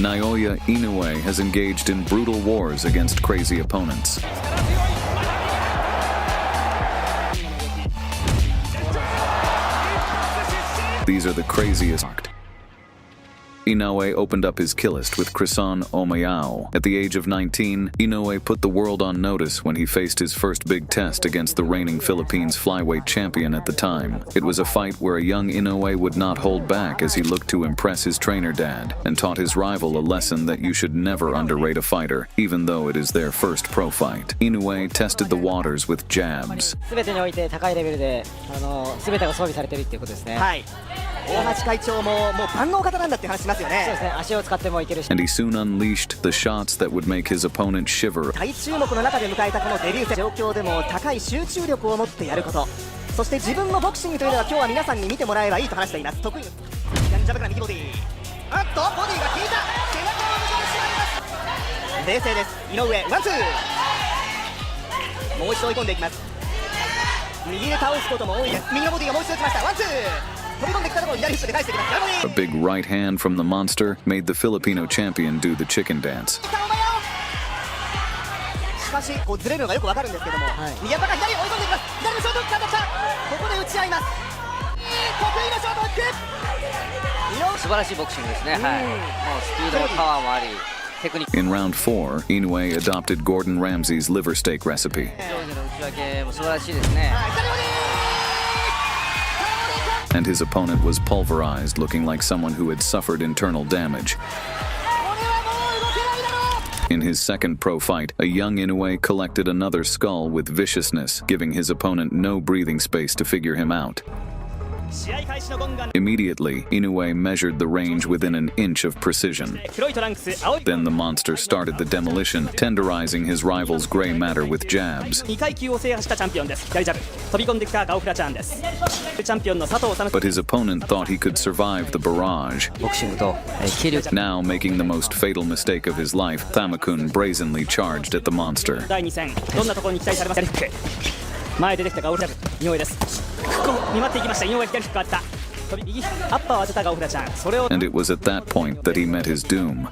Naoya Inoue has engaged in brutal wars against crazy opponents. These are the craziest. Inoue opened up his kill list with Krisan Omayao. At the age of 19, Inoue put the world on notice when he faced his first big test against the reigning Philippines flyweight champion at the time. It was a fight where a young Inoue would not hold back as he looked to impress his trainer dad and taught his rival a lesson that you should never underrate a fighter, even though it is their first pro fight. Inoue tested the waters with jabs. 全てにおいて高いレベルで全てが装備されているっていうことですね。はい。大橋会長も万能型なんだって話しますよね。そうですね。足を使ってもいけるし。And he soon unleashed the shots that would make his opponent shiver. 大注目の中で迎えたこのデビュー戦状況でも高い集中力を持ってやること。そして自分のボクシングというのは今日は皆さんに見てもらえばいいと話しています。得意のジャブから右ボディ。ボディが効いた。背中を向こうにしまいます。冷静です。井上ワンツー。もう一度追い込んでいきます。右で倒すことも多いです。右のボディがもう一度打ちました。ワンツー。A big right hand from the monster made the Filipino champion do the chicken dance. In round 4, Inoue adopted Gordon Ramsay's liver steak recipe. And his opponent was pulverized, looking like someone who had suffered internal damage. In his second pro fight, a young Inoue collected another skull with viciousness, giving his opponent no breathing space to figure him out. Immediately, Inoue measured the range within an inch of precision. Then the monster started the demolition, tenderizing his rival's gray matter with jabs. But his opponent thought he could survive the barrage. Now making the most fatal mistake of his life, Thamakun brazenly charged at the monster. And it was at that point that he met his doom.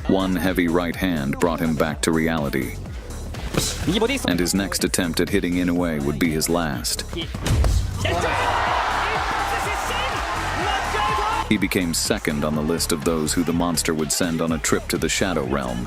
One heavy right hand brought him back to reality. And his next attempt at hitting Inoue would be his last. He became second on the list of those who the monster would send on a trip to the Shadow Realm.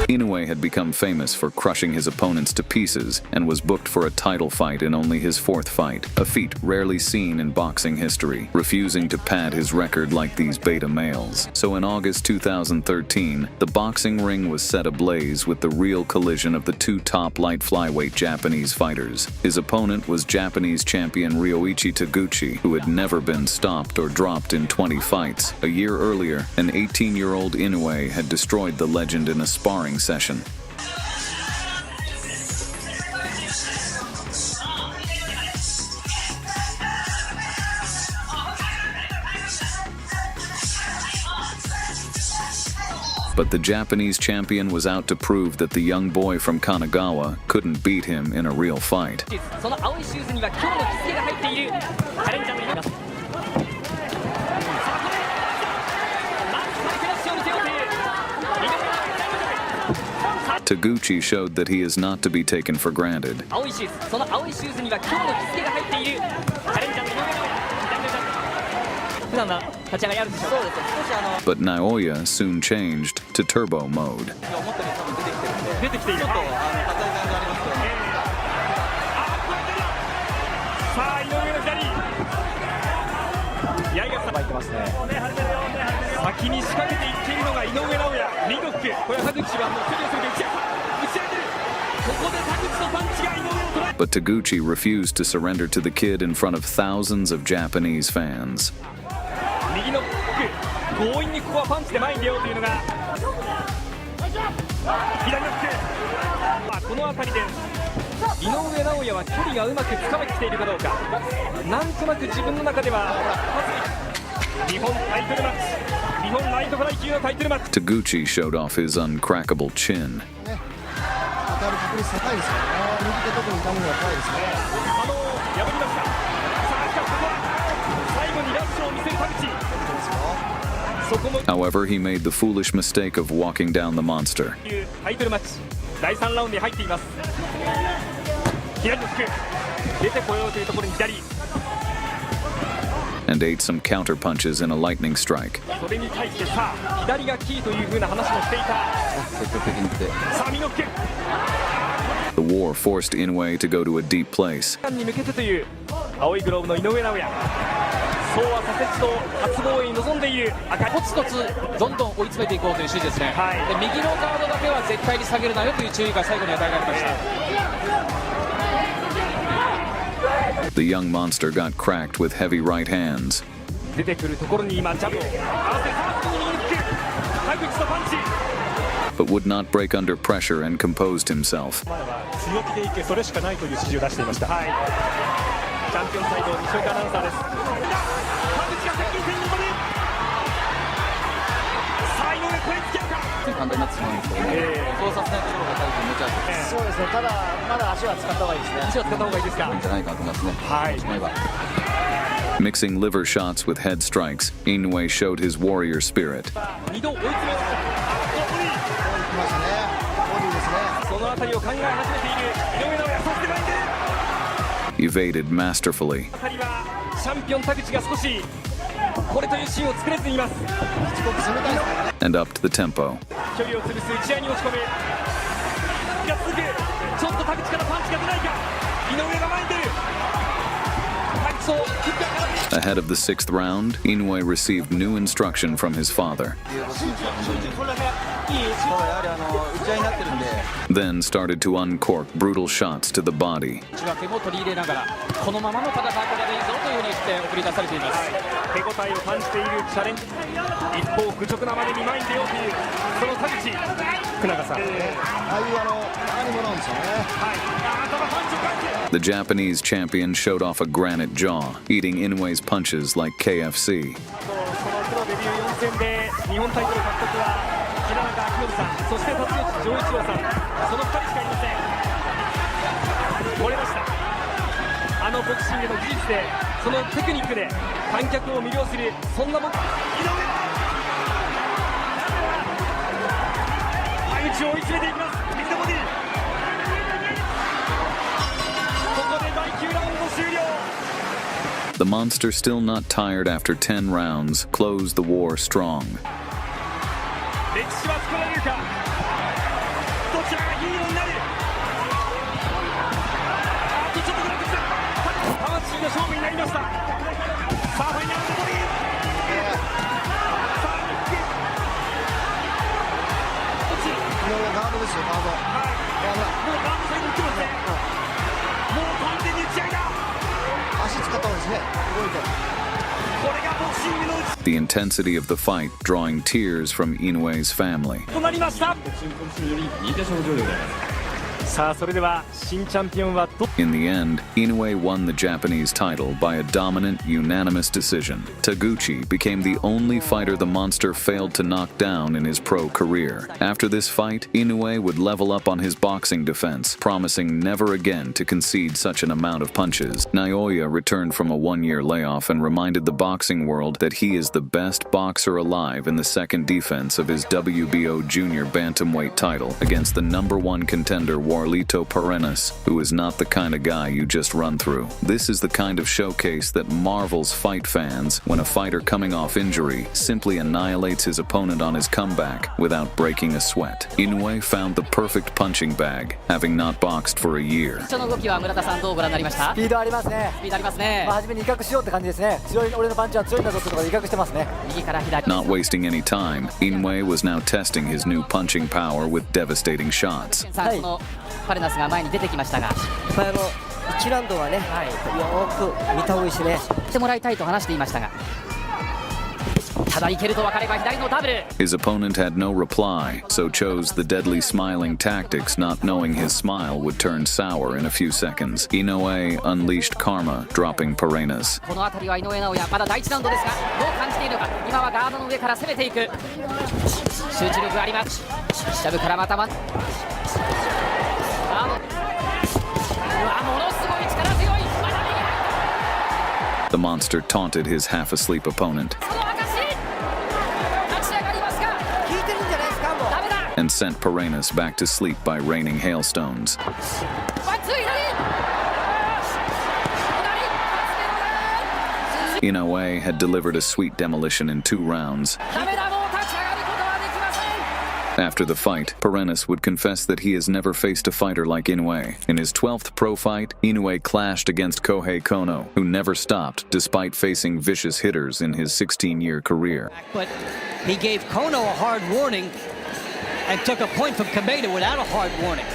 Inoue had become famous for crushing his opponents to pieces and was booked for a title fight in only his fourth fight, a feat rarely seen in boxing history, refusing to pad his record like these beta males. So in August 2013, the boxing ring was set ablaze with the real collision of the two top light flyweight Japanese fighters. His opponent was Japanese champion Ryoichi Taguchi, who had never been stopped or dropped in 20 fights. A year earlier, an 18-year-old Inoue had destroyed the legend in a sparring session. But the Japanese champion was out to prove that the young boy from Kanagawa couldn't beat him in a real fight. Taguchi showed that he is not to be taken for granted. But Naoya soon changed to turbo mode. But Taguchi refused to surrender to the kid in front of thousands of Japanese fans. Taguchi showed off his uncrackable chin. However, he made the foolish mistake of walking down the monster タイトルマッチ第3ラウンドに入っています。左のフック出てこようというところに左、 and ate some counter punches in a lightning strike. それに対してさあ左がキーという風な話もしていた。さあ右のフック The war forced Inoue to go to a deep place. に向けてという青いグローブの井上尚弥、そうは左折と初防衛に臨んでいる赤いコツコツどんどん追い詰めていこうという指示ですね、はいで右のガードだけは絶対に下げるなよという注意が最後に与えられました、The young monster got cracked with heavy right hands. 出てくるところに今ジャブを合わせさあ右にフック田口のパンチ But would not break under pressure and composed himself. 強気でいけそれしかないという指示を出していました。はい、チャンピオンサイド西岡アナウンサーです。田口が接近戦に臨む。さあ井上これつけるか。簡単になってしまうんですけどね、そうさせないところが大変めちゃそうですね、ただまだ足は使った方がいいですね。足を使った方がいいですか。いいんじゃないかなと思いますね。はいしまえば Mixing liver shots with head strikes, Inoue showed his warrior spirit. 2度追い詰めました。そのあたりを考え始めている井上尚弥、そして前に出る Evaded masterfully. あたりはチャンピオン田口が少しこれというシーンを作れずにいます。 And upped the tempo. 距離を潰す打ち合いに持ち込むが続く。ちょっと田口からパンチが出ないか。井上が前に出る。田口をフックが絡み Ahead of the sixth round, Inoue received new instruction from his father. Then started to uncork brutal shots to the body. 内訳も取り入れながらこのままの戦い方でいいぞというふうにして送り出されています、手応えを感じているチャレンジ。一方愚直なまでに前に出ようというその田口、福永さん、ああいう何もなんですよね。はい、ただパンチを返す。 The Japanese champion showed off a granite jaw, eating Inoue's punches like KFC. このプロデビュー4戦で日本タイトル獲得は平中明典さん、そして辰内丈一郎さん、その2人しかいません。折れました。あのボクシングの技術で、そのテクニックで観客を魅了する、そんな井上だ。田口を追い詰めていきます。右のボディ。ここで第9ラウンド終了。 The monster, still not tired after 10 rounds, closed the war strong. 歴史は作られるか。どちらがヒーローになる。あとちょっとぐらいできた。魂の勝負になりました。さあファイナルのボディ。さあフック。どっち。井上ガードですよ、ガード。はい。もうガードサイド行ってますね。もう完全に打ち合いだ。足使った方がいいですね。動いて。これがボクシングの打ち The intensity of the fight drawing tears from Inoue's family. となりました。さあそれでは新チャンピオンはど In the end, Inoue won the Japanese title by a dominant, unanimous decision. Taguchi became the only fighter the monster failed to knock down in his pro career. After this fight, Inoue would level up on his boxing defense, promising never again to concede such an amount of punches. Naoya returned from a one-year layoff and reminded the boxing world that he is the best boxer alive in the second defense of his WBO junior bantamweight title against the #1 contender Warlito Perennis, who is not the kind of guy you just run through. This is the kind of showcase that marvels fight fans when a fighter coming off injury simply annihilates his opponent on his comeback without breaking a sweat. Inoue found the perfect punching bag, having not boxed for a year. その動きは村田さんどうご覧になりました？スピードありますね。スピードありますね。初めに威嚇しようって感じですね。強い、俺のパンチは強いんだぞってところで威嚇してますね。右から左。 Not wasting any time, Inoue was now testing his new punching power with devastating shots. さあそのパレナスが前に出てきましたが、1ラウンドはね、よーく見た方がいいしね。してもらいたいと話していましたが、ただいけると分かれば左のダブル。 His opponent had no reply, so chose the deadly smiling tactics, not knowing his smile would turn sour in a few seconds. Inoue unleashed karma, dropping Perennis. この辺りは井上尚弥、まだ第1ラウンドですがどう感じているのか。今はガードの上から攻めていく。集中力あります。シャブからまたものすごい力強い。 The monster taunted his half-asleep opponent. and sent Perennis back to sleep by raining hailstones. Inoue had delivered a sweet demolition in 2 rounds. After the fight, Perennis would confess that he has never faced a fighter like Inoue. In his 12th pro fight, Inoue clashed against Kohei Kono, who never stopped despite facing vicious hitters in his 16-year career. But he gave Kono a hard warning and took a point from Kameda without a hard warning.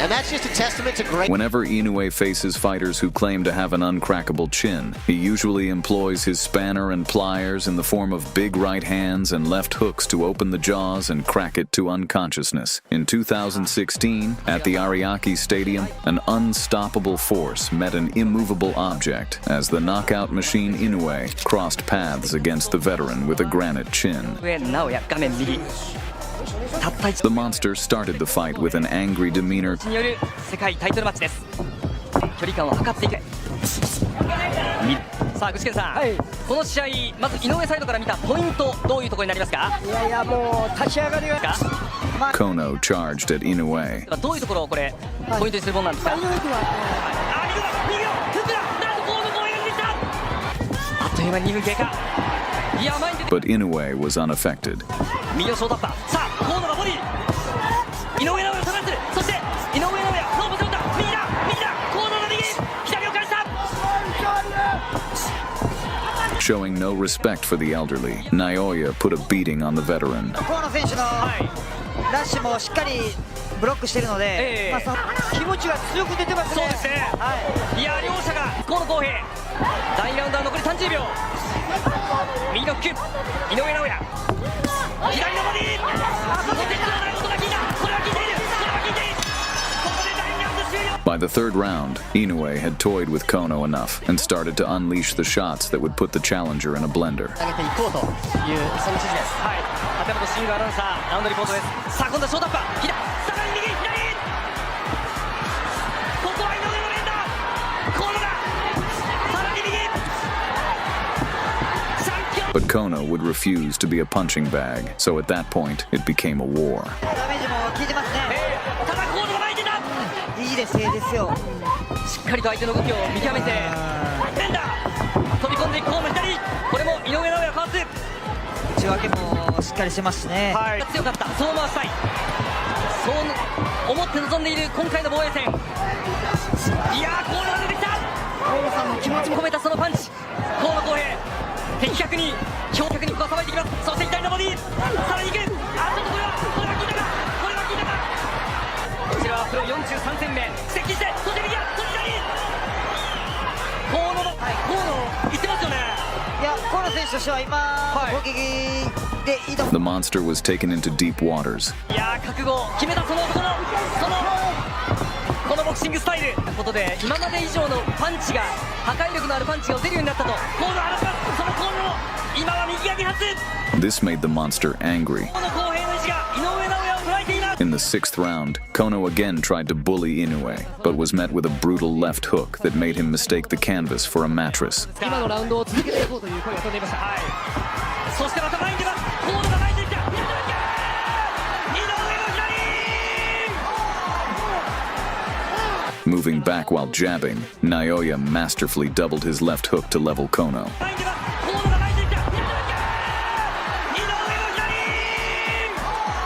And that's just a testament to great... Whenever Inoue faces fighters who claim to have an uncrackable chin, he usually employs his spanner and pliers in the form of big right hands and left hooks to open the jaws and crack it to unconsciousness. In 2016, at the Ariake Stadium, an unstoppable force met an immovable object as the knockout machine Inoue crossed paths against the veteran with a granite chin. The monster started the fight with an angry demeanor. 世界タイトルマッチです。距離感を測っていく。さあ、具志堅さん、この試合、まず井上サイドから見たポイント、どういうところになりますか？いやいや、もう立ち上がりが Kono charged at Inoue. どういうところをこれ、ポイントにするものなんですか？あっという間に2分経過。いや、前に出て But Inoue was unaffected. 右のショートアッパー。さあ、河野がボディ。井上尚弥を下がってる。そして井上尚弥、ロープ背負った。右だ、河野の右。左を返した。Showing no respect for the elderly, Naoya put a beating on the veteran. 河野選手のラッシュもしっかりブロックしてるので、気持ちが強く出てますね。そうですね。いや、両者が河野公平。第2ラウンドは残り30秒。右のキュッ、井上尚弥。左のボディ。そして音が効いた。これは効いている。これは効いている。ここで第2ラウンド終了。By the 3rd round, Inoue had toyed with Kono enough and started to unleash the shots that would put the challenger in a blender. 上げていこうというその指示です。はい。立本慎吾アナウンサー、ラウンドリポートです。さあ、今度はショートアッパー。左、さらに右、左。ここは井上の連打。河野がさらに右。But Kono would refuse to be a punching bag, so at that point, it became a war. ダメージも効いてますね。ただ河野が前に出た。いいですよ。しっかりと相手の動きを見極めて連打飛び込んでいく河野左。これも井上尚弥かわす。内訳もしっかりしてますしね。強かった。そう回したい。そう思って臨んでいる今回の防衛戦。いやー、河野が出てきた。河野さんの気持ちも込めたそのパンチ。河野公平的確に強脚にここはさばいていきます。そして左のボディ、さらにいく。あ、ちょっとこれは効いたか。こちらはプロ43戦目。接近して、そして右や、そして左。河野の、いってますよね。いや、河野選手としては今、攻撃でいいと思う。 The monster was taken into deep waters. いやー、覚悟を決めた。このボクシングスタイルということで、今まで以上のパンチが、破壊力のあるパンチが打てるようになったと。河野話します。その河野の今は右が2発。 This made the monster angry. 河野公平の意地が井上尚弥を捉えています。 In the 6th round, Kono again tried to bully Inoue, but was met with a brutal left hook that made him mistake the canvas for a mattress. 今のラウンドを続けていこうという声が飛んでいました。そしてまた前に出ます。河野が前に出てきた。井上の左。 Moving back while jabbing, Naoya masterfully doubled his left hook to level Kono.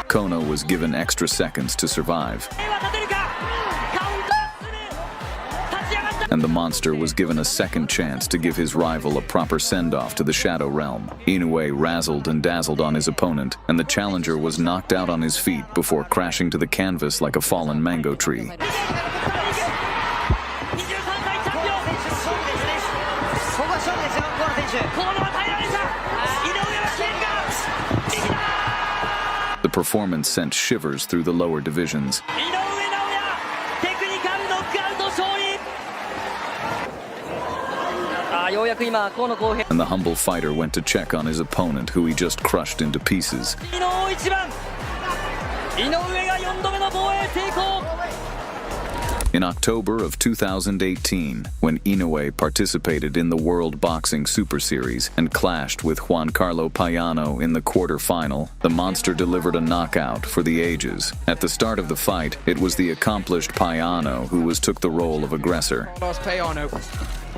Kono was given extra seconds to survive, and the monster was given a second chance to give his rival a proper send-off to the Shadow Realm. Inoue razzled and dazzled on his opponent, and the challenger was knocked out on his feet before crashing to the canvas like a fallen mango tree. The performance sent shivers through the lower divisions. And the humble fighter went to check on his opponent, who he just crushed into pieces. In October of 2018, when Inoue participated in the World Boxing Super Series and clashed with Giancarlo Payano in the quarterfinal, the monster delivered a knockout for the ages. At the start of the fight, it was the accomplished Payano who took the role of aggressor. Payano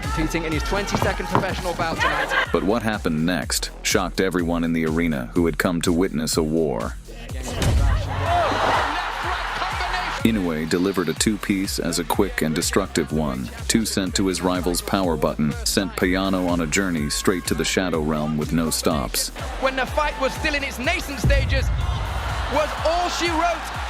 competing in his 22nd professional bout tonight. But what happened next shocked everyone in the arena who had come to witness a war. Inoue delivered a two-piece as a quick and destructive one. Two sent to his rival's power button, sent Payano on a journey straight to the Shadow Realm with no stops. When the fight was still in its nascent stages, was all she wrote.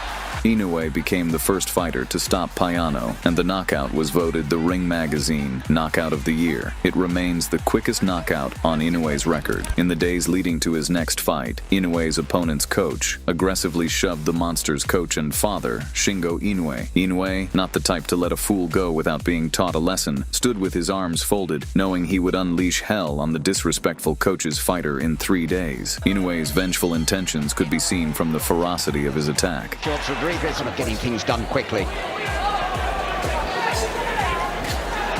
Inoue became the first fighter to stop Payano, and the knockout was voted the Ring Magazine Knockout of the Year. It remains the quickest knockout on Inoue's record. In the days leading to his next fight, Inoue's opponent's coach aggressively shoved the monster's coach and father, Shingo Inoue. Inoue, not the type to let a fool go without being taught a lesson, stood with his arms folded, knowing he would unleash hell on the disrespectful coach's fighter in 3 days. Inoue's vengeful intentions could be seen from the ferocity of his attack. Rodriguez of getting things done quickly.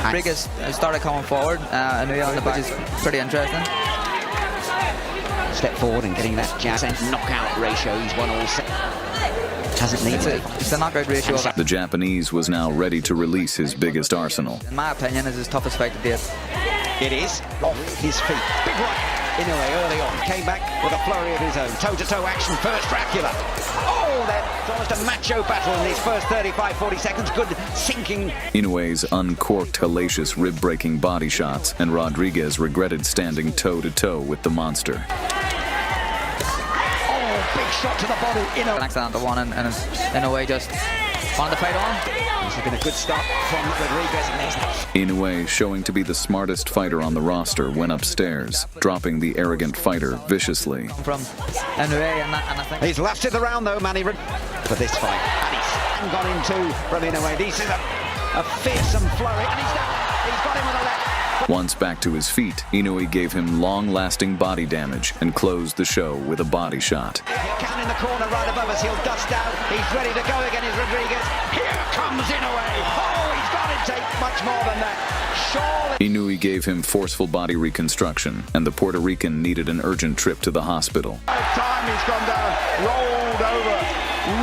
Rodriguez started coming forward, Inoue on the back is pretty interesting. Step forward and getting that jab knockout ratio. He's won all set. Hasn't needed it. It's a knockout ratio. The Japanese was now ready to release his biggest arsenal. In my opinion, is his toughest fight to date. It is off his feet. Big right. Inoue early on came back with a flurry of his own. Toe-to-toe action first. Dracula. Oh, that almost a macho battle in these first 35-40 seconds. Good sinking. Inoue's uncorked, hellacious, rib-breaking body shots, and Rodriguez regretted standing toe-to-toe with the monster. Oh, big shot to the body. An accidental one, and Inoue just wanted to fight on. It's been a good start from Rodriguez. Inoue, showing to be the smartest fighter on the roster, went upstairs, dropping the arrogant fighter viciously. From Inoue, and I think he's lasted the round though, Manny, for this fight. And he's gone into from Inoue. This is a fearsome flurry, and he's down. He's got him with a left. Once back to his feet, Inoue gave him long-lasting body damage and closed the show with a body shot. Count in the corner right above us. He'll dust out. He's ready to go again. Is Rodriguez. Here comes Inoue. Oh, he's got to take much more than that. Surely. Inoue gave him forceful body reconstruction, and the Puerto Rican needed an urgent trip to the hospital. Time he's gone down, rolled over,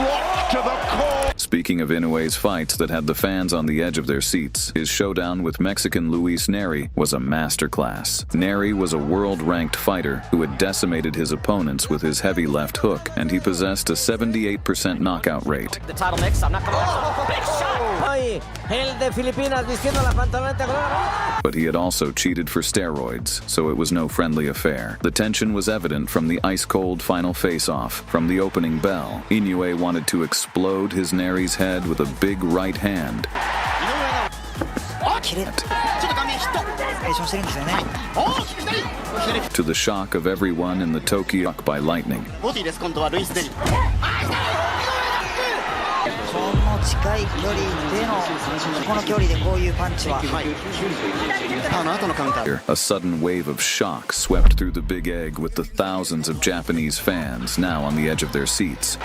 rocked to the core. Speaking of Inoue's fights that had the fans on the edge of their seats, his showdown with Mexican Luis Nery was a masterclass. Nery was a world-ranked fighter who had decimated his opponents with his heavy left hook, and he possessed a 78% knockout rate. The title mix, I'm not gonna big shot! But he had also cheated for steroids, so it was no friendly affair. The tension was evident from the ice-cold final face-off. From the opening bell, Inoue wanted to explode his Nery's head with a big right hand. To the shock of everyone in the Tokyo by lightning. A sudden wave of shock swept through the Big Egg with the thousands of Japanese fans now on the edge of their seats.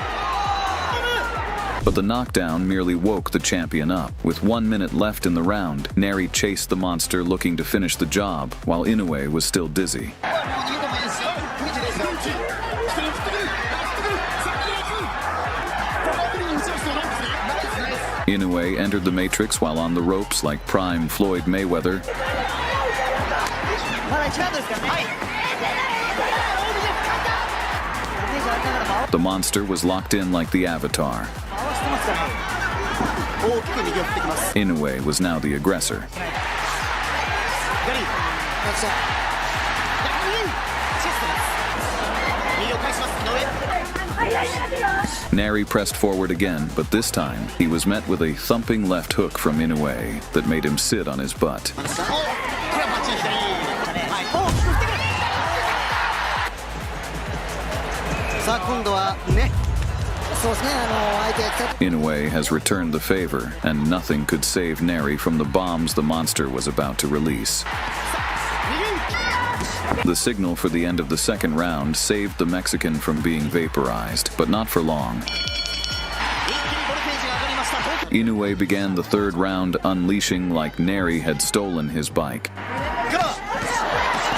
But the knockdown merely woke the champion up. With 1 minute left in the round, Nery chased the monster looking to finish the job, while Inoue was still dizzy. Inoue entered the Matrix while on the ropes like prime Floyd Mayweather. The monster was locked in like the Avatar. Inoue was now the aggressor. Nery pressed forward again, but this time he was met with a thumping left hook from Inoue that made him sit on his butt. Inoue has returned the favor, and nothing could save Nery from the bombs the monster was about to release. The signal for the end of the second round saved the Mexican from being vaporized, but not for long. Inoue began the third round unleashing like Nery had stolen his bike.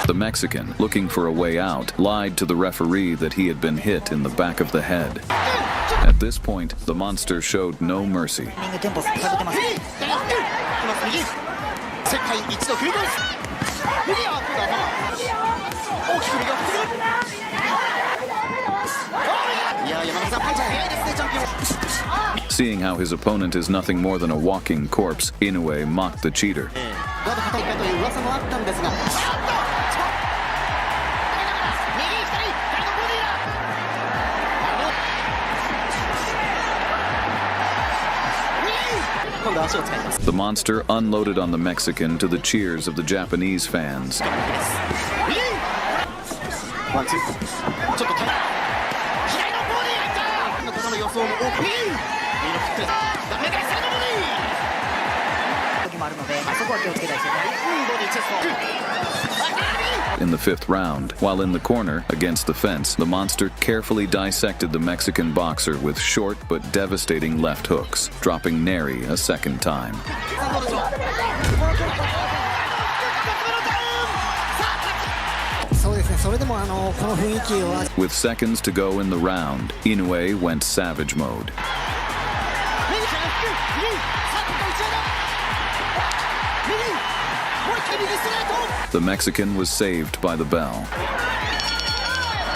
The Mexican, looking for a way out, lied to the referee that he had been hit in the back of the head. At this point, the monster showed no mercy. Seeing how his opponent is nothing more than a walking corpse, Inoue mocked the cheater. The monster unloaded on the Mexican to the cheers of the Japanese fans. In the fifth round, while in the corner against the fence, the monster carefully dissected the Mexican boxer with short but devastating left hooks, dropping Nery a second time. With seconds to go in the round, Inoue went savage mode. The Mexican was saved by the bell.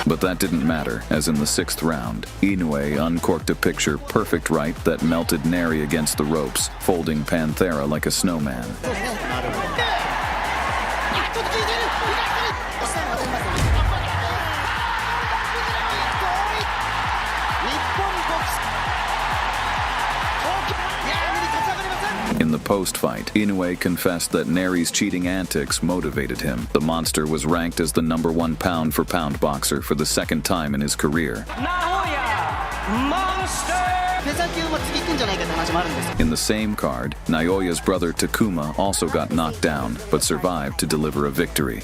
But that didn't matter, as in the sixth round, Inoue uncorked a picture-perfect right that melted Nery against the ropes, folding Panthera like a snowman. In the post-fight, Inoue confessed that Nery's cheating antics motivated him. The monster was ranked as the #1 pound-for-pound boxer for the second time in his career. Naoya, monster! In the same card, Naoya's brother Takuma also got knocked down, but survived to deliver a victory.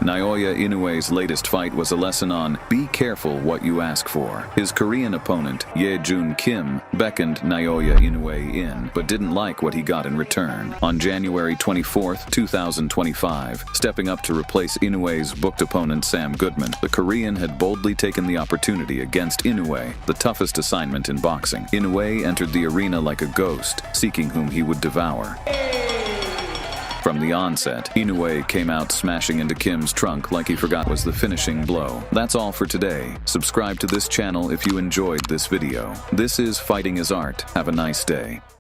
Naoya Inoue's latest fight was a lesson on be careful what you ask for. His Korean opponent, Ye-Jun Kim, beckoned Naoya Inoue in, but didn't like what he got in return. On January 24, 2025, stepping up to replace Inoue's booked opponent Sam Goodman, the Korean had boldly taken the opportunity against Inoue, the toughest assignment in boxing. Inoue entered the arena like a ghost, seeking whom he would devour. From the onset, Inoue came out smashing into Kim's trunk like he forgot was the finishing blow. That's all for today. Subscribe to this channel if you enjoyed this video. This is Fighting is Art. Have a nice day.